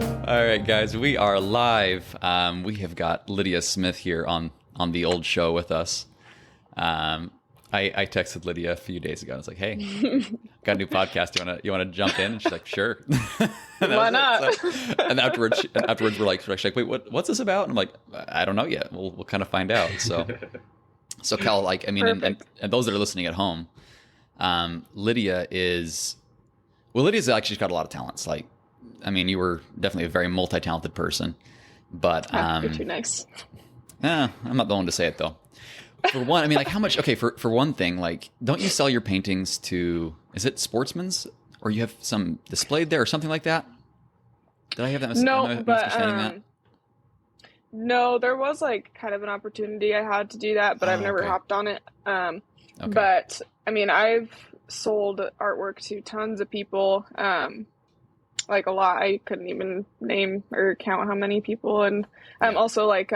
All right, guys, we are live. We have got Lydia Smith here on the old show with us. I texted Lydia a few days ago. I was like, "Hey, got a new podcast. You wanna jump in?" And she's like, "Sure." Why not? And afterwards, we're like, "Wait, what's this about?" And I'm like, "I don't know yet. We'll kind of find out." So Cal, like, I mean, and those that are listening at home, Lydia's actually got a lot of talents. Like, I mean, you were definitely a very multi-talented person, but you're too nice. I'm not the one to say it though. For one, I mean, like, how much? Okay, for one thing, like, don't you sell your paintings to? Is it Sportsman's, or you have some displayed there, or something like that? Did I have that? No, there was like kind of an opportunity I had to do that, but I've never hopped on it. Okay. But I mean, I've sold artwork to tons of people. Like a lot. I couldn't even name or count how many people, and also like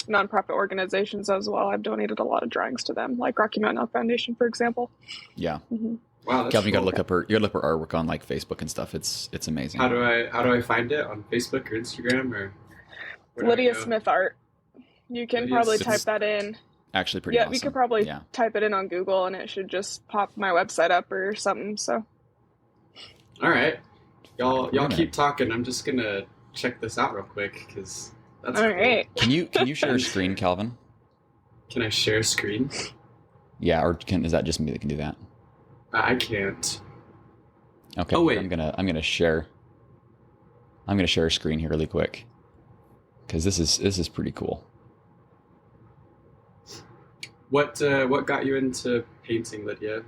nonprofit organizations as well. I've donated a lot of drawings to them, like Rocky Mountain Foundation, for example. Yeah. Mm-hmm. Wow, Calvin, you gotta look up her artwork on like Facebook and stuff. It's amazing. How do I find it on Facebook or Instagram or Lydia Smith art? You can probably type that in. Actually, pretty awesome. You could probably type it in on Google, and it should just pop my website up or something. So. All right, y'all keep talking. I'm just gonna check this out real quick because that's all cool. right. Can you share a screen, Calvin? Can I share a screen? Yeah, or is that just me that can do that? I can't. Okay. Oh wait, I'm gonna share a screen here really quick because this is pretty cool. What got you into painting, Lydia?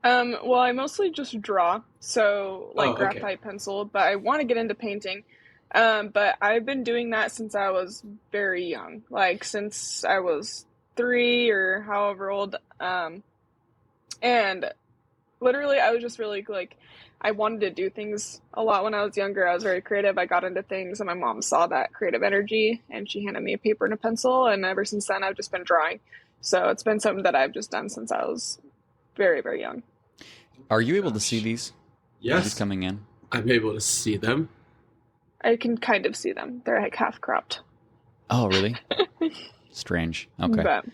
Well, I mostly just draw, so like graphite pencil, but I want to get into painting. But I've been doing that since I was very young, like since I was 3 or however old. And literally I was just really like, I wanted to do things a lot when I was younger. I was very creative. I got into things, and my mom saw that creative energy, and she handed me a paper and a pencil. And ever since then, I've just been drawing. So it's been something that I've just done since I was very, very young. Are you able to see these? Yes. These coming in? I'm able to see them. I can kind of see them. They're like half cropped. Oh, really? Strange. Okay. But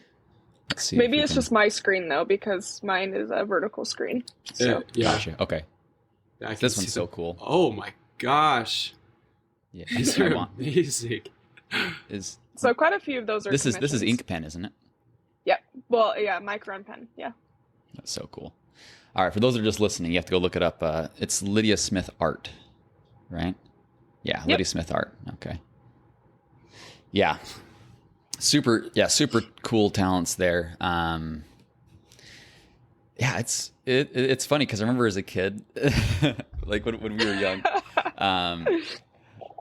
let's see. Maybe it's just my screen, though, because mine is a vertical screen. So. Yeah. Gotcha. Okay. Yeah, this one's so cool. Oh my gosh. Yeah. These are amazing. So quite a few of those are This is ink pen, isn't it? Yeah. Well, yeah, micron pen. Yeah. That's so cool. All right, for those that are just listening, you have to go look it up. It's Lydia Smith Art, right? Yeah, yep. Lydia Smith Art. Okay. Yeah. Super cool talents there. Yeah, it's funny because I remember as a kid, like when we were young,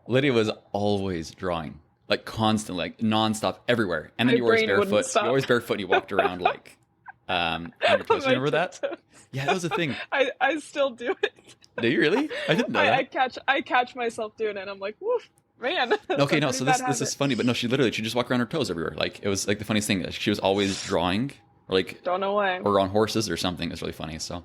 Lydia was always drawing, like constantly, like nonstop, everywhere. And then you were always barefoot. You always barefoot. And you walked around like on your toes. Remember that? Yeah, that was a thing. I still do it. Do you really? I didn't know that. I catch myself doing it. I'm like, woof, man. Okay, no. So this is funny, but no, she just walked around her toes everywhere. Like it was like the funniest thing. She was always drawing. Or like, don't know why. Or on horses or something. It's really funny. So,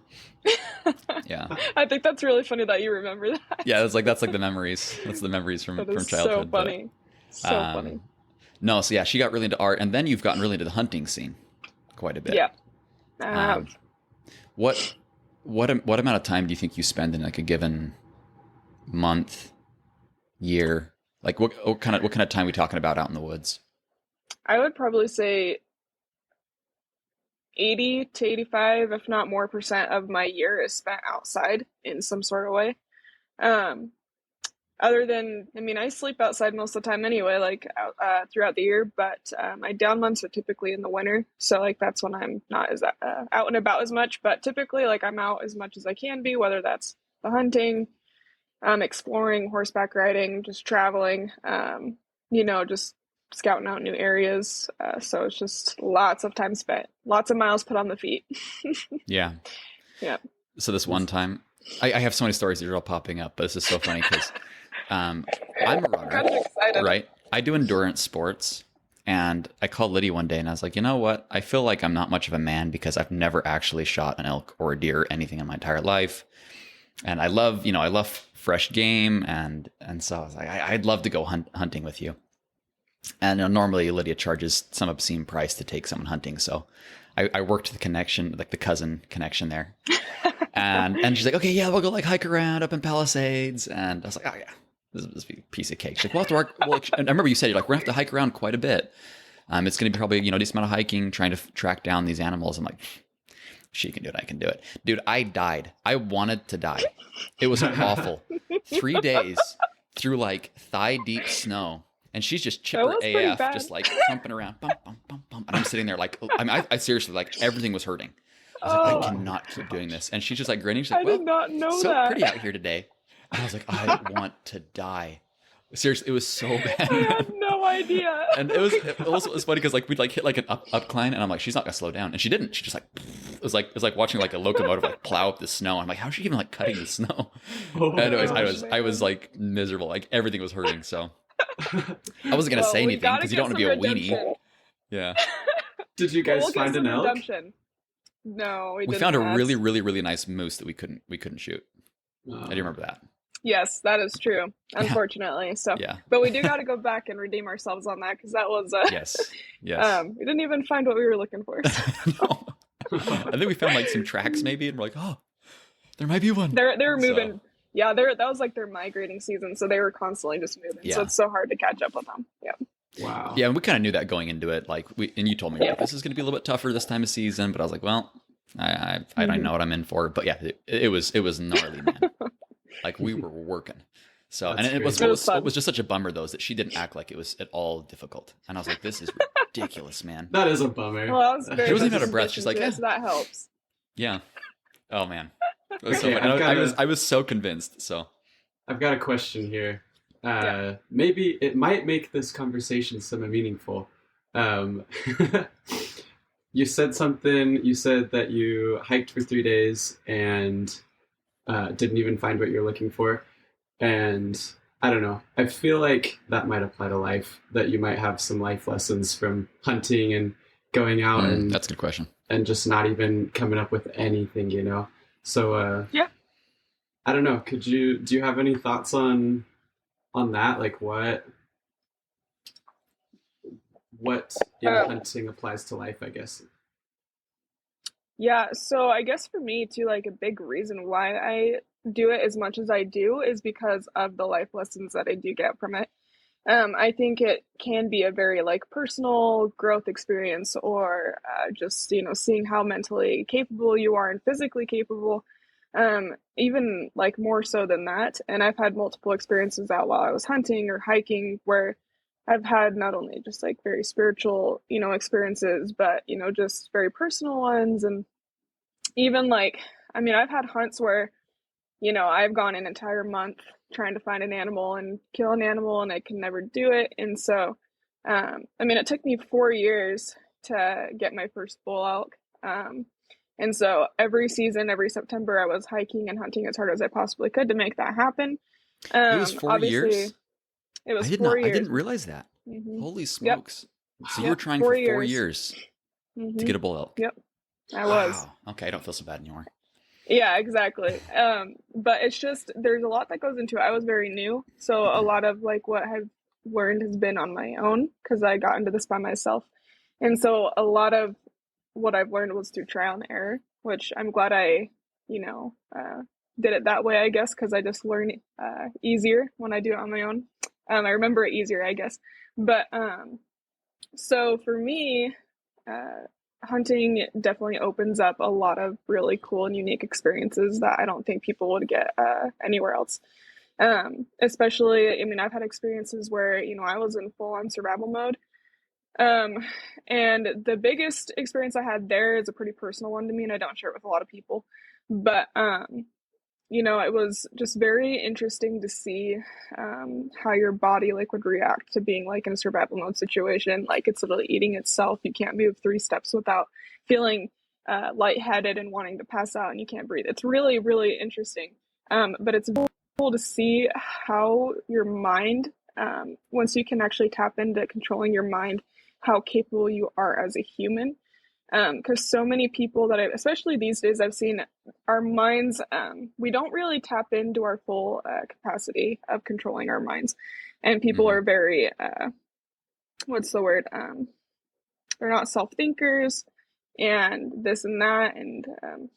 yeah. I think that's really funny that you remember that. Yeah, that's like the memories. That's the memories from childhood. So funny. So funny. No, so yeah, she got really into art, and then you've gotten really into the hunting scene, quite a bit. Yeah. I have. What amount of time do you think you spend in like a given month, year? Like what kind of time are we talking about out in the woods? I would probably say 80 to 85, if not more percent of my year is spent outside in some sort of way. Other than, I mean, I sleep outside most of the time anyway, like throughout the year, but my down months are typically in the winter. So like that's when I'm not as out and about as much, but typically like I'm out as much as I can be, whether that's the hunting, exploring, horseback riding, just traveling, just scouting out new areas. So it's just lots of time spent, lots of miles put on the feet. Yeah. Yeah. So this one time, I have so many stories that are all popping up, but this is so funny because I'm a runner, kind of excited. Right? I do endurance sports, and I called Lydia one day and I was like, you know what? I feel like I'm not much of a man because I've never actually shot an elk or a deer or anything in my entire life. And I love fresh game, and so I was like, I'd love to go hunting with you. And normally Lydia charges some obscene price to take someone hunting, so I worked the connection, like the cousin connection there. And she's like, okay, yeah, we'll go like hike around up in Palisades. And I was like, oh yeah, this is a piece of cake. She's like, we'll have to work. Well, and I remember you said, you're like, we're gonna have to hike around quite a bit. It's gonna be probably, decent amount of hiking, trying to track down these animals. I'm like, she can do it, I can do it. Dude, I died. I wanted to die. It was awful. 3 days through like thigh deep snow. And she's just chipper AF, just like pumping around, bump, bump, bump, bump. And I'm sitting there like, I seriously, like, everything was hurting. I was like, I cannot keep doing this. And she's just like grinning. She's like, well, I did not know so that. pretty out here today. And I was like, I want to die. Seriously, it was so bad. I had no idea. And it was funny because like we'd like hit like an up climb, and I'm like, she's not gonna slow down, and she didn't. She just like it was like watching like a locomotive like plow up the snow. I'm like, how is she even like cutting the snow? Anyways, I was like miserable. Like everything was hurting. So I wasn't gonna say anything because you don't want to be a weenie. Yeah. Did you guys find an elk? Redemption. No, we found a really, really, really nice moose that we couldn't shoot. I do remember that. Yes, that is true. Unfortunately, so yeah. But we do got to go back and redeem ourselves on that because that was yes. We didn't even find what we were looking for. No. I think we found like some tracks maybe, and we're like, oh, there might be one. They were moving. So. Yeah, that was like their migrating season, so they were constantly just moving. Yeah. So it's so hard to catch up with them. Yeah. Wow. Yeah, and we kind of knew that going into it. Like and you told me like, this is going to be a little bit tougher this time of season, but I was like, well, I don't know what I'm in for. But yeah, it was gnarly, man. Like we were working. So that's and it was just such a bummer though, is that she didn't act like it was at all difficult. And I was like, this is ridiculous, man. That is a bummer. Well, I was very she wasn't even out of breath. She's like, yes, that helps. Yeah. Oh man. It was so I was so convinced. So I've got a question here. Maybe it might make this conversation somewhat meaningful. You said that you hiked for 3 days and didn't even find what you're looking for. And I don't know, I feel like that might apply to life, that you might have some life lessons from hunting and going out and that's a good question. And just not even coming up with anything, So I don't know, do you have any thoughts on that? Like what in hunting applies to life, I guess? Yeah, so I guess for me too, like a big reason why I do it as much as I do is because of the life lessons that I do get from it. I think it can be a very like personal growth experience, or just seeing how mentally capable you are and physically capable, even like more so than that. And I've had multiple experiences out while I was hunting or hiking where I've had not only just like very spiritual, experiences, but, just very personal ones. And even like, I mean, I've had hunts where, I've gone an entire month trying to find an animal and kill an animal, and I can never do it. And so, it took me 4 years to get my first bull elk. And so every season, every September, I was hiking and hunting as hard as I possibly could to make that happen. It was 4 years? It was 4 years. I didn't realize that. Mm-hmm. Holy smokes. Yep. So you were trying for 4 years to get a bull elk. Yep, I was. Okay, I don't feel so bad anymore. Yeah, exactly. But it's just, there's a lot that goes into it. I was very new. So a lot of like what I've learned has been on my own because I got into this by myself. And so a lot of what I've learned was through trial and error, which I'm glad I, did it that way, I guess, because I just learn easier when I do it on my own. I remember it easier, I guess. But so for me, hunting definitely opens up a lot of really cool and unique experiences that I don't think people would get anywhere else. Especially, I've had experiences where, I was in full-on survival mode. And the biggest experience I had there is a pretty personal one to me, and I don't share it with a lot of people. But, it was just very interesting to see how your body would react to being in a survival mode situation. Like it's literally eating itself. You can't move 3 steps without feeling lightheaded and wanting to pass out, and you can't breathe. It's really, really interesting. But it's cool to see how your mind, once you can actually tap into controlling your mind, how capable you are as a human. Because so many people that especially these days, I've seen our minds, we don't really tap into our full capacity of controlling our minds. And people are very, what's the word? They're not self-thinkers and this and that. And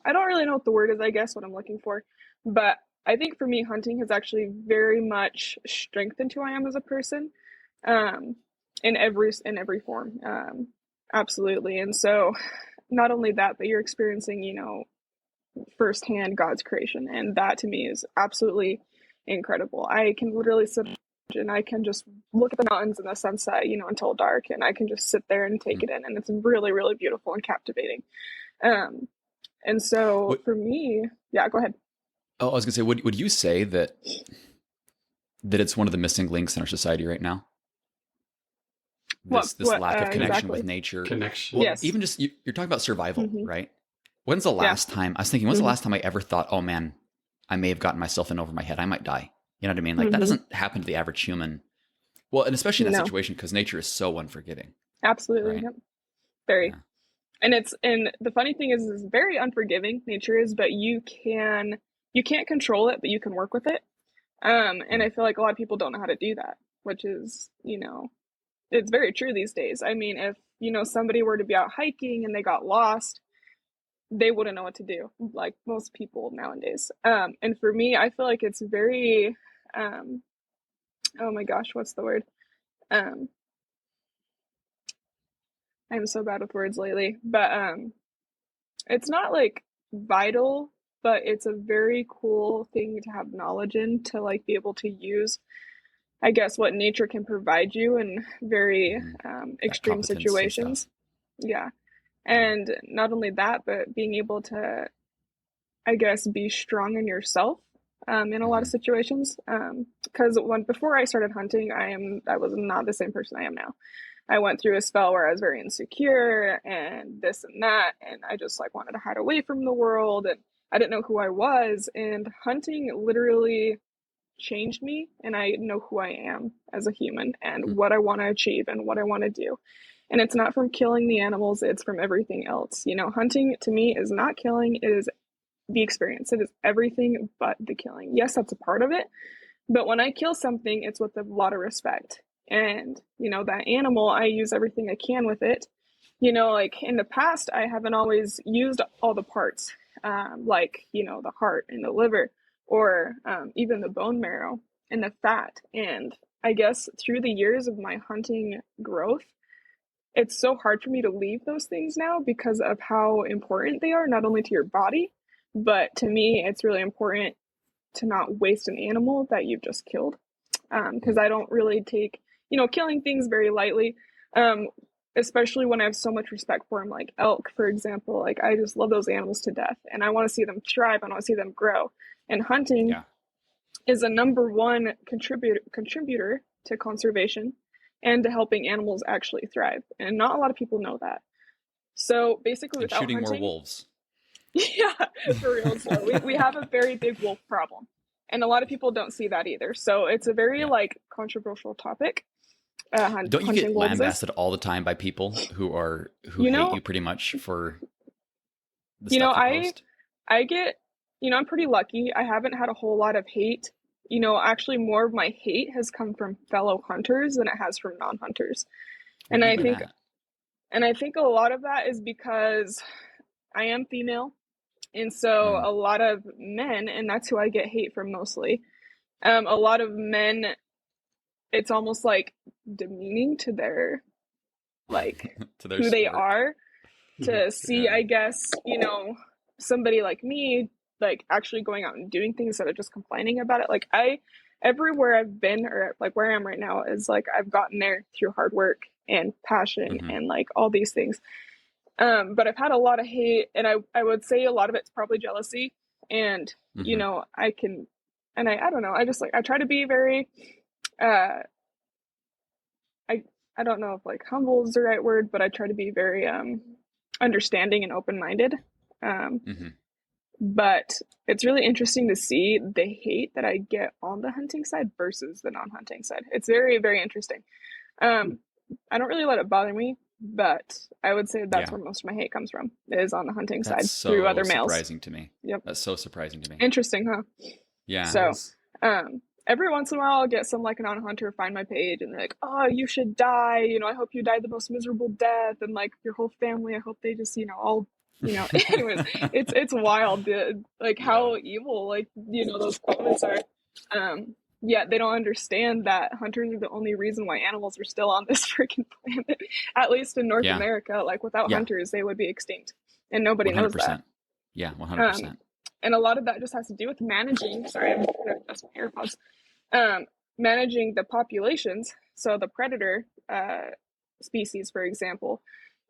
I don't really know what the word is, I guess, what I'm looking for. But I think for me, hunting has actually very much strengthened who I am as a person, in every form. Absolutely. And so not only that, but you're experiencing, firsthand God's creation. And that to me is absolutely incredible. I can literally sit and I can just look at the mountains and the sunset, until dark, and I can just sit there and take it in. And it's really, really beautiful and captivating. And so for me, yeah, go ahead. Oh, I was gonna say, would you say that it's one of the missing links in our society right now? This lack of connection with nature. Connection. Well, Yes. even just you're talking about survival, right? When's the last time I was thinking? When's the last time I ever thought, "Oh man, I may have gotten myself in over my head. I might die." You know what I mean? Like that doesn't happen to the average human. Well, and especially in that situation, because nature is so unforgiving. Absolutely. Right? Yep. Very. Yeah. And the funny thing is very unforgiving, nature is, but you can't control it, but you can work with it. And I feel like a lot of people don't know how to do that, which is, it's very true these days. I mean, if, somebody were to be out hiking and they got lost, they wouldn't know what to do, like most people nowadays. And for me, I feel like it's very, oh my gosh, what's the word? I'm so bad with words lately, but it's not like vital, but it's a very cool thing to have knowledge in, to like be able to use, I guess, what nature can provide you in very extreme situations. Yeah. And not only that, but being able to, I guess, be strong in yourself in a lot of situations. Because before I started hunting, I was not the same person I am now. I went through a spell where I was very insecure and this and that, and I just like wanted to hide away from the world, and I didn't know who I was. And hunting literally changed me, and I know who I am as a human and what I want to achieve and what I want to do. And it's not from killing the animals, it's from everything else. Hunting to me is not killing, it is the experience. It is everything but the killing. Yes, that's a part of it, but when I kill something, it's with a lot of respect. And, that animal, I use everything I can with it. Like in the past, I haven't always used all the parts, like, the heart and the liver, or even the bone marrow and the fat. And I guess through the years of my hunting growth, it's so hard for me to leave those things now because of how important they are, not only to your body, but to me, it's really important to not waste an animal that you've just killed. Because I don't really take, killing things very lightly, especially when I have so much respect for them, like elk, for example. Like, I just love those animals to death, and I want to see them thrive. I want to see them grow. And hunting is a number one contributor to conservation and to helping animals actually thrive. And not a lot of people know that. So basically, without shooting hunting, more wolves. Yeah, for real. So we have a very big wolf problem, and a lot of people don't see that either. So it's a very controversial topic. Don't you get lambasted all the time by people who hate you pretty much for the stuff you post? I get, I'm pretty lucky. I haven't had a whole lot of hate. Actually, more of my hate has come from fellow hunters than it has from non-hunters. And I think a lot of that is because I am female. And so a lot of men, and that's who I get hate from mostly, a lot of men, it's almost like demeaning to their, like, to their who sport. they are, to see, I guess, somebody like me, like, actually going out and doing things instead of just complaining about it. Like, everywhere I've been, or like where I am right now, is like I've gotten there through hard work and passion and like all these things. But I've had a lot of hate, and I would say a lot of it's probably jealousy. And, I don't know, I just like, I try to be very, I don't know if like humble is the right word, but I try to be very, understanding and open-minded. But it's really interesting to see the hate that I get on the hunting side versus the non-hunting side. It's very, very interesting. I don't really let it bother me. but I would say that's Yeah. where most of my hate comes from, is on the hunting side That's through so other males. surprising to me. Yep. That's so surprising to me. Interesting, huh? Yeah. So, Nice. every once in a while I'll get some like non-hunter find my page and they're like, oh, you should die. You know, I hope you die the most miserable death. And like your whole family, I hope they just, you know, all, you know, anyways, it's wild, like how evil, like, you know, those comments are. Yeah, they don't understand that hunters are the only reason why animals are still on this freaking planet, at least in North Yeah. America. Like without Yeah. hunters, they would be extinct, and nobody knows that. 100%. Yeah, 100%. And a lot of that just has to do with managing. Sorry, I'm going to adjust my AirPods. Managing the populations. So the predator species, for example,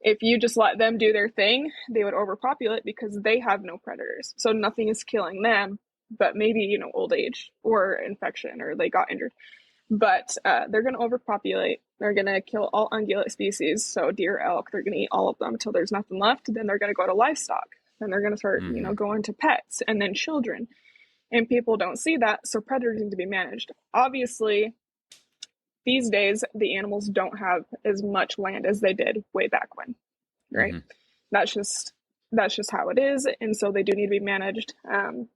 if you just let them do their thing, they would overpopulate because they have no predators. So nothing is killing them, but maybe, you know, old age or infection, or they got injured. But they're going to overpopulate. They're going to kill all ungulate species. So deer, elk, they're going to eat all of them until there's nothing left. Then they're going to go to livestock. Then they're going to start, you know, going to pets and then children. And people don't see that. So predators need to be managed. Obviously, these days, the animals don't have as much land as they did way back when, right? That's just how it is. And so they do need to be managed. And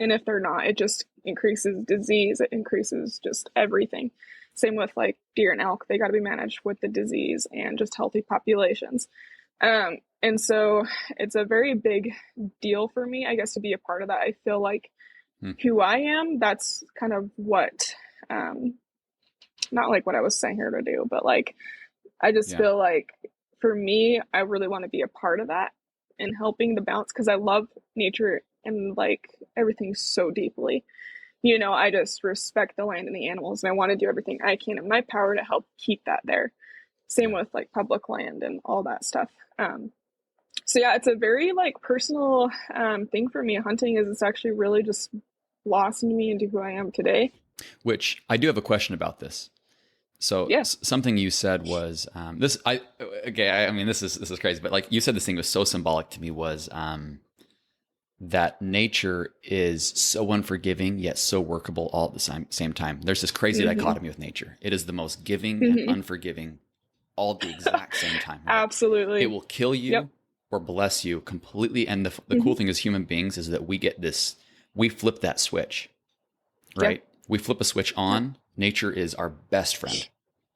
if they're not, it just increases disease. It increases just everything. Same with like deer and elk. They got to be managed with the disease and just healthy populations. And so it's a very big deal for me, I guess, to be a part of that. I feel like who I am, that's kind of what, not like what I was saying here to do, but like, I just feel like for me, I really want to be a part of that and helping the balance, because I love nature and like everything so deeply. You know, I just respect the land and the animals, and I want to do everything I can in my power to help keep that there. Same with like public land and all that stuff. So yeah, it's a very like personal thing for me. Hunting is, it's actually really just blossomed me into who I am today. Which I do have a question about this. So something you said was this. I mean, this is crazy, but like you said, this thing was so symbolic to me was that nature is so unforgiving yet so workable all at the same time. There's this crazy dichotomy with nature. It is the most giving and unforgiving all at the exact same time. Right? Absolutely, it will kill you or bless you completely. And the cool thing as human beings is that we get this. We flip that switch, right? We flip a switch on. Nature is our best friend.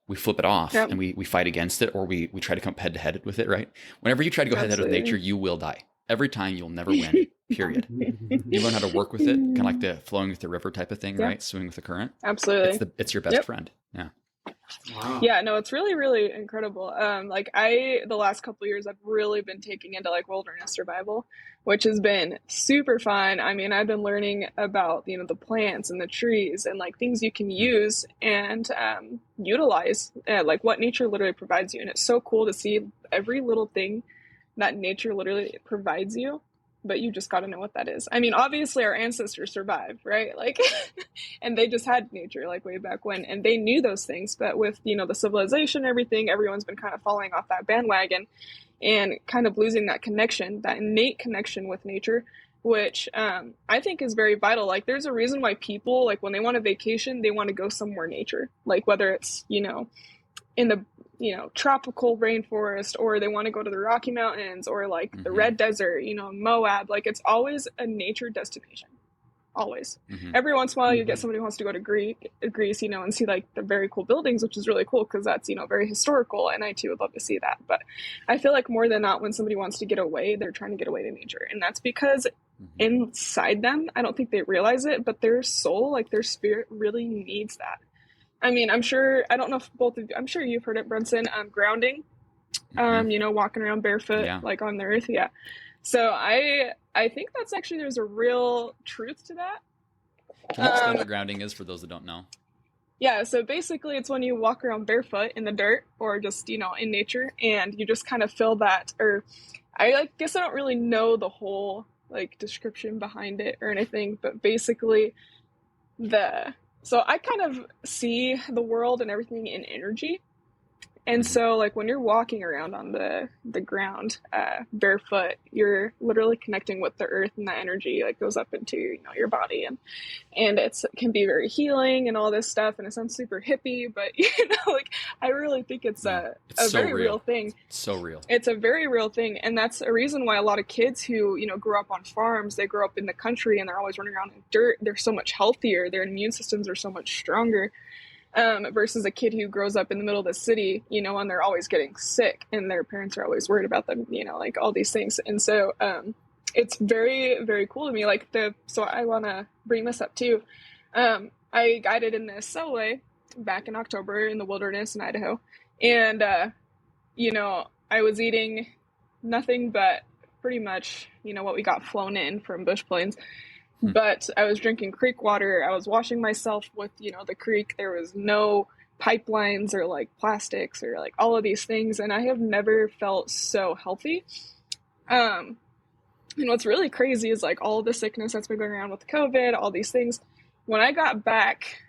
We flip it off and we fight against it, or we try to come head to head with it, right? Whenever you try to go head to head with nature, you will die. Every time you'll never win, period. You learn how to work with it, kind of like the flowing with the river type of thing, right? Swimming with the current. Absolutely. It's your best friend. Yeah. Wow. Yeah, no, it's really, really incredible. Like the last couple of years, I've really been taking into like wilderness survival, which has been super fun. I mean, I've been learning about, you know, the plants and the trees and like things you can use and utilize, like what nature literally provides you. And it's so cool to see every little thing that nature literally provides you, but you just got to know what that is. I mean, obviously our ancestors survived, right? Like, and they just had nature like way back when, and they knew those things. But with, you know, the civilization and everything, everyone's been kind of falling off that bandwagon and kind of losing that connection, that innate connection with nature, which I think is very vital. Like there's a reason why people, like when they want a vacation, they want to go somewhere nature, like whether it's, you know, in the, you know, tropical rainforest, or they want to go to the Rocky Mountains, or like the Red Desert, you know, Moab. Like it's always a nature destination. Always. Every once in a while you get somebody who wants to go to Greece, you know, and see like the very cool buildings, which is really cool because that's, you know, very historical, and I too would love to see that. But I feel like more than not, when somebody wants to get away, they're trying to get away to nature, and that's because inside them, I don't think they realize it, but their soul, like their spirit, really needs that. I mean, I'm sure, I don't know if both of you, I'm sure you've heard it, Brunson, grounding, you know, walking around barefoot, like on the earth. Yeah. So I think that's actually, there's a real truth to that. Can you explain what grounding is for those that don't know? Yeah. So basically it's when you walk around barefoot in the dirt, or just, you know, in nature, and you just kind of feel that, or I guess I don't really know the whole like description behind it or anything, but basically so I kind of see the world and everything in energy. And so like when you're walking around on the ground barefoot, you're literally connecting with the earth, and that energy like goes up into, you know, your body, and it can be very healing and all this stuff, and it sounds super hippie, but you know, like I really think it's it's a so very real thing. It's so real. It's a very real thing, and that's a reason why a lot of kids who, you know, grow up on farms, they grow up in the country and they're always running around in dirt, they're so much healthier, their immune systems are so much stronger, versus a kid who grows up in the middle of the city, you know, and they're always getting sick and their parents are always worried about them, you know, like all these things. And so it's very, very cool to me. Like so I want to bring this up too. I guided in this subway back in October in the wilderness in Idaho. And, you know, I was eating nothing but pretty much, you know, what we got flown in from Bush Plains. But I was drinking creek water. I was washing myself with, you know, the creek. There was no pipelines or like plastics or like all of these things. And I have never felt so healthy. And what's really crazy is like all the sickness that's been going around with COVID, all these things. When I got back,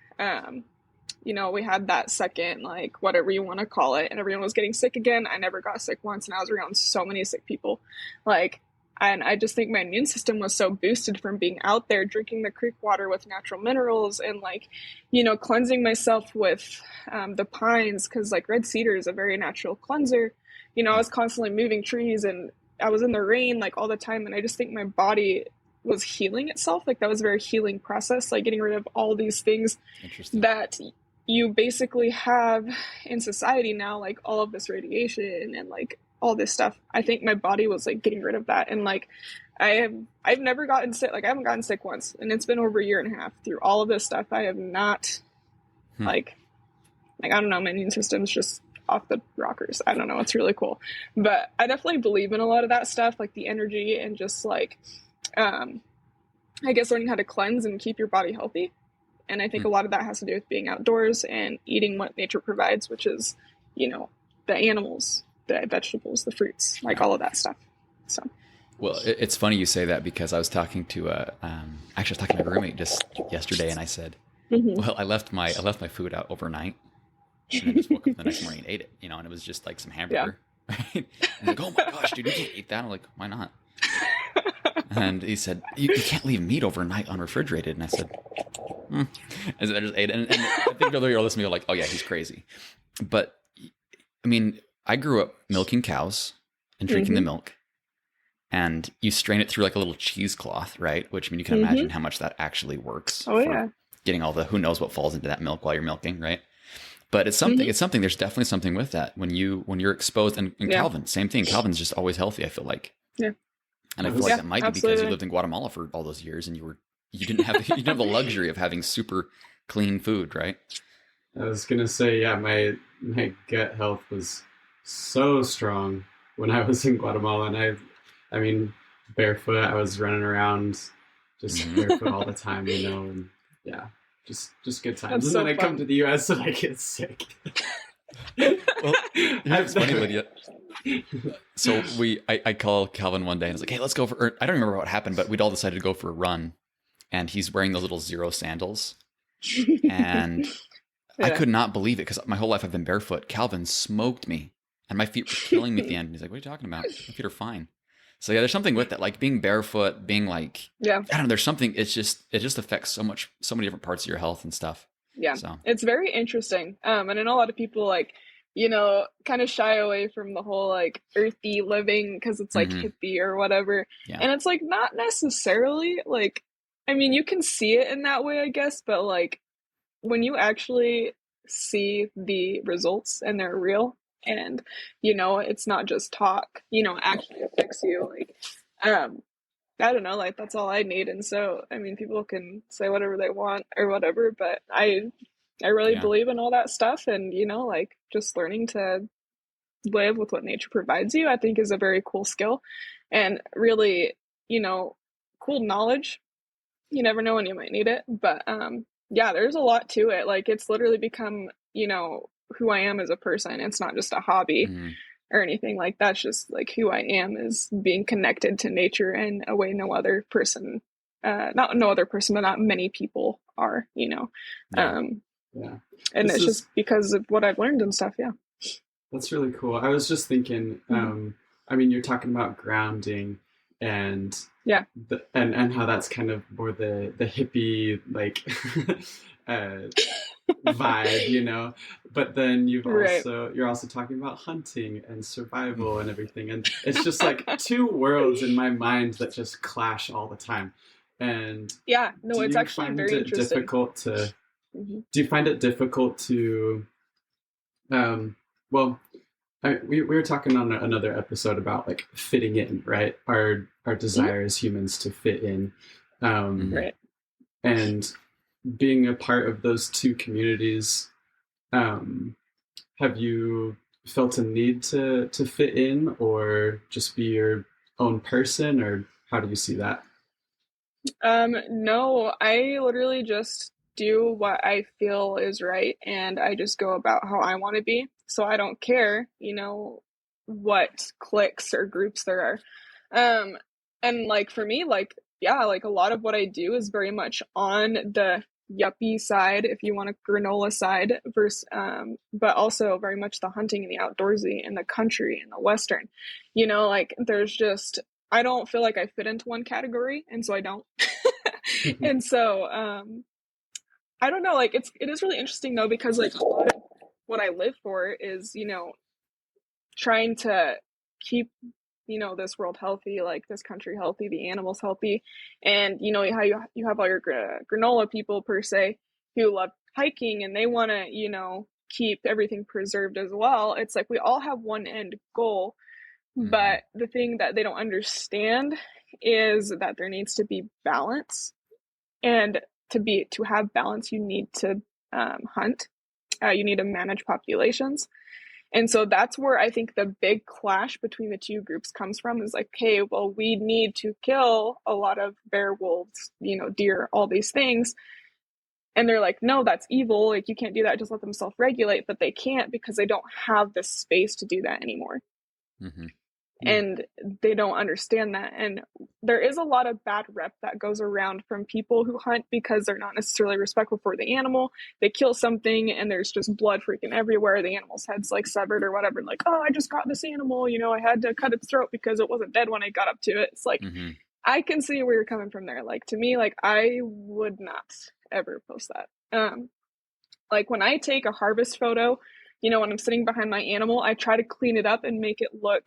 you know, we had that second, like whatever you want to call it, and everyone was getting sick again. I never got sick once, and I was around so many sick people. Like, and I just think my immune system was so boosted from being out there drinking the creek water with natural minerals and like, you know, cleansing myself with the pines, because like red cedar is a very natural cleanser. You know, I was constantly moving trees and I was in the rain like all the time. And I just think my body was healing itself. Like that was a very healing process, like getting rid of all these things that you basically have in society now, like all of this radiation and like all this stuff. I think my body was like getting rid of that. And like I've never gotten sick. Like I haven't gotten sick once, and it's been over a year and a half through all of this stuff. I have not like I don't know, my immune system's just off the rockers. I don't know, it's really cool. But I definitely believe in a lot of that stuff, like the energy and just like I guess learning how to cleanse and keep your body healthy. And I think a lot of that has to do with being outdoors and eating what nature provides, which is, you know, the animals, the vegetables, the fruits, like all of that stuff. So, well, it's funny you say that, because I was talking to actually I was talking to my roommate just yesterday, and I said, well, I left my food out overnight, and I just woke up the next morning and ate it, you know, and it was just like some hamburger. Yeah. Right? And like, oh my gosh, dude, you can't eat that. I'm like, why not? And he said, you can't leave meat overnight unrefrigerated. And I said, And so I just ate it. And I think you're listening to me like, oh yeah, he's crazy. But I mean, I grew up milking cows and drinking the milk, and you strain it through like a little cheesecloth, right? Which, I mean, you can imagine how much that actually works. Oh yeah. Getting all the, who knows what falls into that milk while you're milking, right? But it's something, there's definitely something with that when you're exposed, and Calvin, same thing. Calvin's just always healthy, I feel like. Yeah. And I feel like that might be because you lived in Guatemala for all those years, and you didn't have the luxury of having super clean food, right? I was gonna say, yeah, my gut health was so strong when I was in Guatemala, and I mean, barefoot, I was running around just barefoot all the time, you know, and yeah, just good times. And then I come to the U.S. and I get sick. Well, it's funny, Lydia. So I call Calvin one day and I was like, hey, let's go for, or I don't remember what happened, but we'd all decided to go for a run, and he's wearing those little Zero sandals, and I could not believe it, because my whole life I've been barefoot. Calvin smoked me, and my feet were killing me at the end. He's like, what are you talking about? My feet are fine. So yeah, there's something with that, like being barefoot, being like, I don't know, there's something, it just affects so many different parts of your health and stuff. Yeah. So it's very interesting. And I know a lot of people like, you know, kind of shy away from the whole like earthy living because it's like hippie or whatever. Yeah. And it's like not necessarily like, I mean, you can see it in that way, I guess, but like when you actually see the results and they're real, and you know, it's not just talk, you know, it actually affects you. Like, I don't know, like that's all I need. And so, I mean, people can say whatever they want or whatever, but I really believe in all that stuff. And, you know, like just learning to live with what nature provides you, I think is a very cool skill and really, you know, cool knowledge. You never know when you might need it. But yeah, there's a lot to it. Like it's literally become, you know, who I am as a person. It's not just a hobby or anything. Like that's just like who I am, is being connected to nature in a way no other person, but not many people are, you know. And it's just because of what I've learned and stuff. Yeah. That's really cool. I was just thinking, I mean, you're talking about grounding and Yeah. and how that's kind of more the hippie like uh, vibe, you know. But then Right. you're also talking about hunting and survival and everything, and it's just like two worlds in my mind that just clash all the time. And Yeah, no, do it's you actually find very it interesting. difficult to Hmm. do you find it difficult to um, well, we were talking on another episode about like fitting in, right? Our Hmm. desire as humans to fit in, um, Hmm. Right. and being a part of those two communities. Um, have you felt a need to fit in, or just be your own person, or how do you see that? No, I literally just do what I feel is right and I just go about how I want to be. So I don't care, what cliques or groups there are. Um, and like for me, like, yeah, like a lot of what I do is very much on the yuppie side, if you want a granola side, versus but also very much the hunting and the outdoorsy and the country and the western. Like there's just I don't feel like I fit into one category, and so I don't. And so I don't know, like it is really interesting though because like a lot of what I live for is, trying to keep, this world healthy, like this country healthy, the animals healthy. And how you have all your granola people per se who love hiking and they want to, keep everything preserved as well. It's like we all have one end goal, Hmm. but the thing that they don't understand is that there needs to be balance, and to have balance you need to hunt, you need to manage populations. And so that's where I think the big clash between the two groups comes from is like, hey, well, we need to kill a lot of bear, wolves, deer, all these things. And they're like, no, that's evil, like you can't do that, just let them self-regulate. But they can't because they don't have the space to do that anymore, Hmm. and they don't understand that. And there is a lot of bad rep that goes around from people who hunt because they're not necessarily respectful for the animal. They kill something and there's just blood freaking everywhere, the animal's head's like severed or whatever, like, oh, I just got this animal, I had to cut its throat because it wasn't dead when I got up to it. It's like, Hmm. I can see where you're coming from there. Like, to me, like, I would not ever post that. Like when I take a harvest photo, when I'm sitting behind my animal, I try to clean it up and make it look,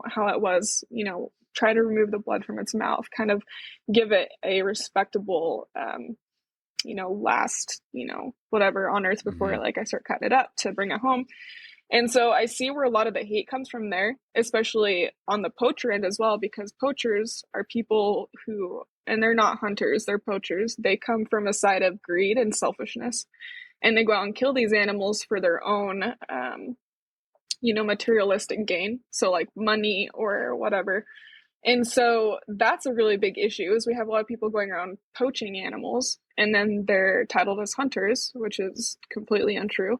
how it was, try to remove the blood from its mouth, kind of give it a respectable, last, whatever on earth before Hmm. like I start cutting it up to bring it home. And so I see where a lot of the hate comes from there, especially on the poacher end as well, because poachers are people who, and they're not hunters, they're poachers. They come from a side of greed and selfishness, and they go out and kill these animals for their own materialistic gain, so like money or whatever. And so that's a really big issue is we have a lot of people going around poaching animals and then they're titled as hunters, which is completely untrue.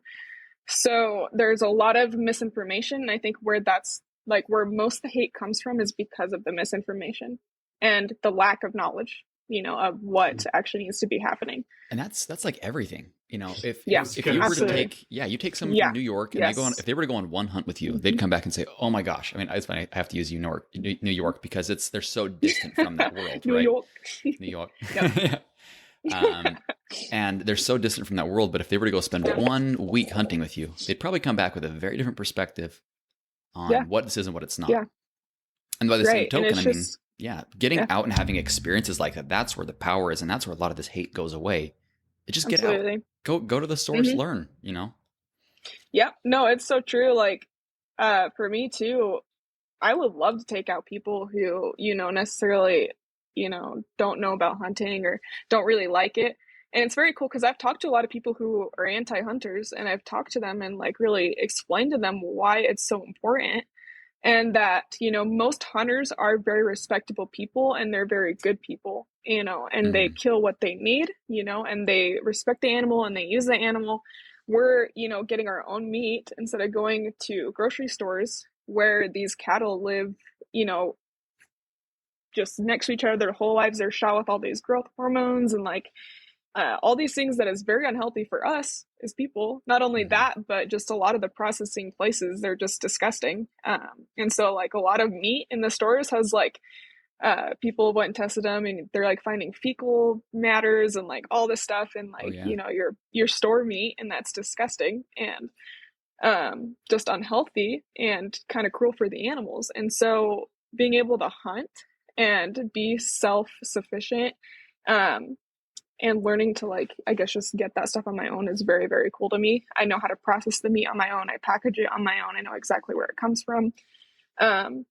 So there's a lot of misinformation. I think where that's like where most of the hate comes from is because of the misinformation and the lack of knowledge, of what actually needs to be happening. And that's like everything. If Yeah, if you were to absolutely. you take someone from Yeah. New York and they go on, Yes. if they were to go on one hunt with you, they'd Hmm. come back and say, "Oh my gosh!" I mean, it's funny. I have to use New York because they're so distant from that world, New right? York. New York. Yep. um, and they're so distant from that world. But if they were to go spend 1 week hunting with you, they'd probably come back with a very different perspective Yeah. on what this is and what it's not. Yeah. And by the same Right. And token, it's I mean, just, yeah, getting yeah, out and having experiences like that's where the power is, and that's where a lot of this hate goes away. Just get out, absolutely. go to the source, Hmm. learn. Yeah. No, it's so true. Like, for me too, I would love to take out people who, necessarily, don't know about hunting or don't really like it. And it's very cool because I've talked to a lot of people who are anti-hunters and I've talked to them and like really explained to them why it's so important. And that, most hunters are very respectable people and they're very good people, and they Hmm. kill what they need, and they respect the animal and they use the animal. We're, getting our own meat instead of going to grocery stores where these cattle live, you know, just next to each other their whole lives. They're shot with all these growth hormones and like all these things that is very unhealthy for us as people. Not only that, but just a lot of the processing places, they're just disgusting. And so like a lot of meat in the stores has like, people went and tested them and they're like finding fecal matters and like all this stuff and like, you know, your store meat, and that's disgusting and just unhealthy and kind of cruel for the animals. And so being able to hunt and be self-sufficient, and learning to like, I guess, just get that stuff on my own is very, very cool to me. I know how to process the meat on my own. I package it on my own. I know exactly where it comes from. And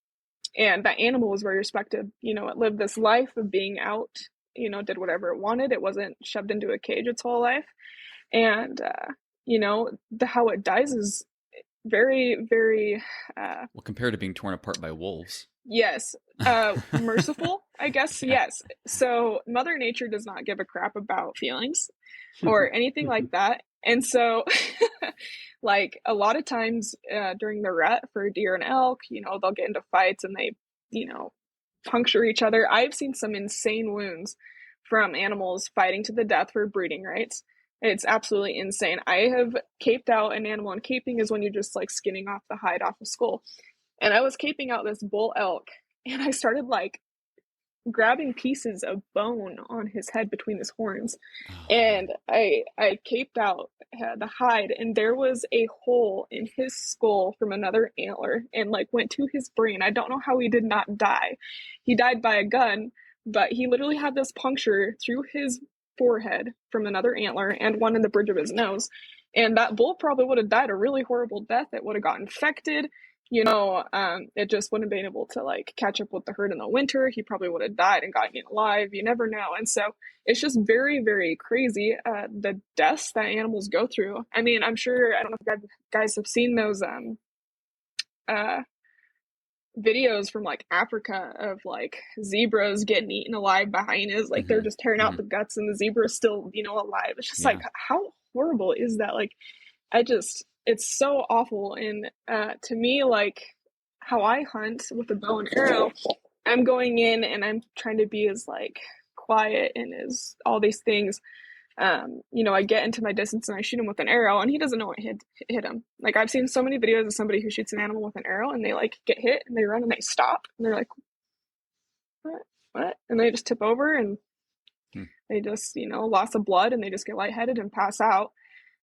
that animal was very respected. You know, it lived this life of being out, you know, did whatever it wanted. It wasn't shoved into a cage its whole life. And, you know, how it dies is very, very... well, compared to being torn apart by wolves. Yes. Merciful, I guess. Yeah. Yes. So Mother Nature does not give a crap about feelings or anything like that. And so like a lot of times during the rut for deer and elk, you know, they'll get into fights and they, you know, puncture each other. I've seen some insane wounds from animals fighting to the death for breeding rights. It's absolutely insane. I have caped out an animal, and caping is when you're just like skinning off the hide off a skull. And I was caping out this bull elk, and I started like grabbing pieces of bone on his head between his horns. And I caped out the hide, and there was a hole in his skull from another antler and like went to his brain. I don't know how he did not die. He died by a gun, but he literally had this puncture through his forehead from another antler and one in the bridge of his nose. And that bull probably would have died a really horrible death. It would have got infected. You know, it just wouldn't have been able to like catch up with the herd in the winter. He probably would have died and gotten eaten alive. You never know. And so it's just very, very crazy, the deaths that animals go through. I mean, I'm sure, I don't know if you guys have seen those videos from like Africa of like zebras getting eaten alive by hyenas. Like they're just tearing out the guts and the zebra is still, you know, alive. It's just like, how horrible is that? Like, it's so awful. And to me, like how I hunt with a bow and arrow, I'm going in and I'm trying to be as like quiet and as all these things. You know, I get into my distance and I shoot him with an arrow, and he doesn't know what hit him. Like I've seen so many videos of somebody who shoots an animal with an arrow and they like get hit and they run and they stop and they're like, what? And they just tip over and they just, you know, loss of blood and they just get lightheaded and pass out.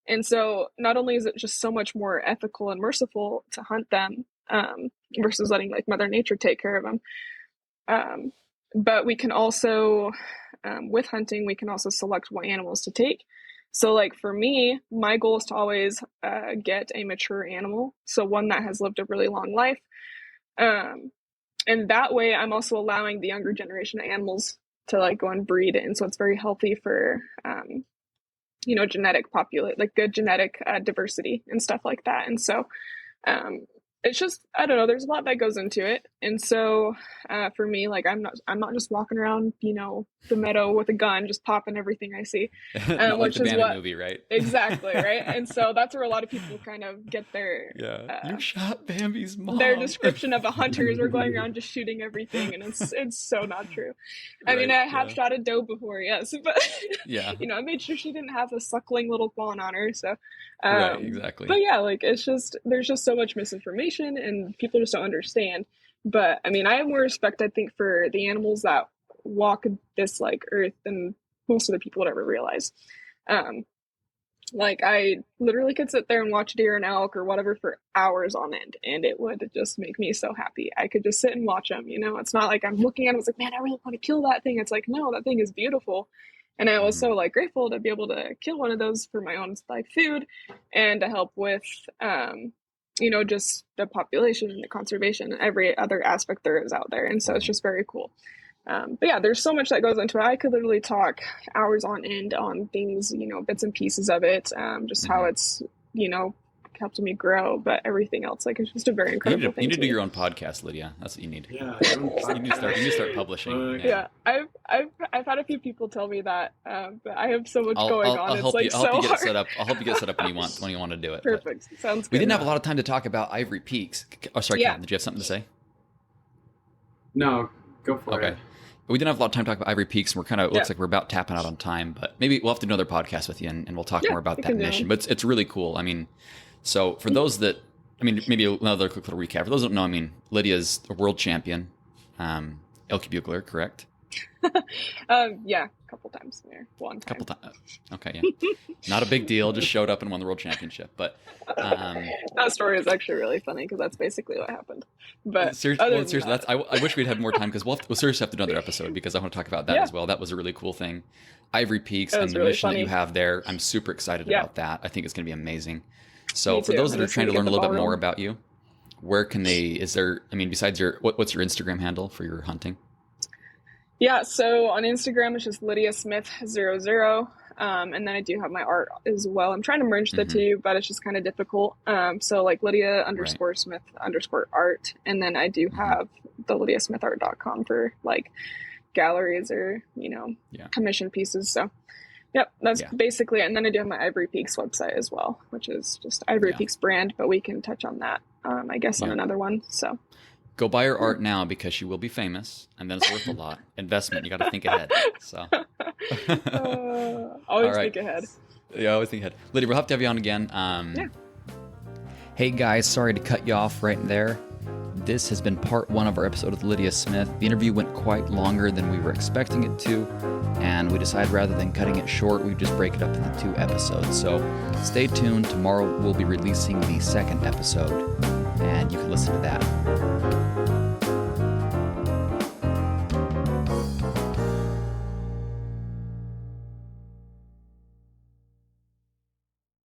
And so not only is it just so much more ethical and merciful to hunt them, versus letting like Mother Nature take care of them. But we can also, with hunting, we can also select what animals to take. So like for me, my goal is to always get a mature animal. So one that has lived a really long life. And that way I'm also allowing the younger generation of animals to like go and breed. And so it's very healthy for, you know, like good genetic diversity and stuff like that. And so it's just, I don't know, there's a lot that goes into it. And so for me, like I'm not just walking around, you know, the meadow with a gun just popping everything I see. Not like the Bandit movie, right? Exactly, right? And so that's where a lot of people kind of get their you shot Bambi's mom. Their description of a hunter is we're going around just shooting everything, and it's so not true. I mean, I have shot a doe before, yes, but you know, I made sure she didn't have a suckling little fawn on her. So right, exactly. But yeah, like it's just there's just so much misinformation and people just don't understand. But I mean, I have more respect, I think, for the animals that walk this like earth than most of the people would ever realize. Like I literally could sit there and watch deer and elk or whatever for hours on end, and it would just make me so happy. I could just sit and watch them. You know, it's not like I'm looking at it, it's like, man, I really want to kill that thing. It's like, no, that thing is beautiful. And I was so like grateful to be able to kill one of those for my own like food and to help with, you know, just the population and the conservation and every other aspect there is out there. And so it's just very cool. But yeah, there's so much that goes into it. I could literally talk hours on end on things, you know, bits and pieces of it, just how it's, you know, helped me grow, but everything else, like, it's just a very incredible thing. You need to do your own podcast, Lydia. That's what you need. Yeah, you need to start publishing. Yeah. I've had a few people tell me that, but I have so much going on. I'll It's help you get hard. it set up. I'll help you get it set up when you want to do it. Perfect. Sounds good. We didn't have a lot of time to talk about Ivory Peaks. Oh, sorry, Calvin, did you have something to say? No, go for it. we didn't have a lot of time to talk about Ivory Peaks, and we're kind of looks like we're about tapping out on time. But maybe we'll have to do another podcast with you, and we'll talk more about that mission. But it's really cool. I mean, so for those that, I mean, maybe another quick little recap. For those that don't know, I mean, Lydia's a world champion, elk bugler, correct? Yeah, a couple times there. One time. Couple times. Okay, yeah. Not a big deal. Just showed up and won the world championship. But that story is actually really funny because that's basically what happened. But seriously, I wish we'd had more time because we'll seriously have to do another episode because I want to talk about that as well. That was a really cool thing. Ivory Peaks and the really mission that you have there. I'm super excited about that. I think it's going to be amazing. So for those that are trying to learn a little bit more about you, where can they? Besides your what's your Instagram handle for your hunting? Yeah, so on Instagram, it's just Lydia Smith 00. And then I do have my art as well. I'm trying to merge the two, but it's just kind of difficult. So like Lydia _Smith _art. And then I do have the LydiaSmithArt.com for like galleries or, commission pieces. So yep, that's basically it. And then I do have my Ivory Peaks website as well, which is just Ivory Peaks brand, but we can touch on that, I guess, on another one. So. Go buy her art now because she will be famous, and then it's worth a lot. Investment, you got to think ahead. So, always think ahead. Yeah, always think ahead. Lydia, we'll have to have you on again. Hey guys, sorry to cut you off right there. This has been part 1 of our episode with Lydia Smith. The interview went quite longer than we were expecting it to, and we decided rather than cutting it short, we'd just break it up into 2 episodes. So stay tuned. Tomorrow we'll be releasing the 2nd episode, and you can listen to that.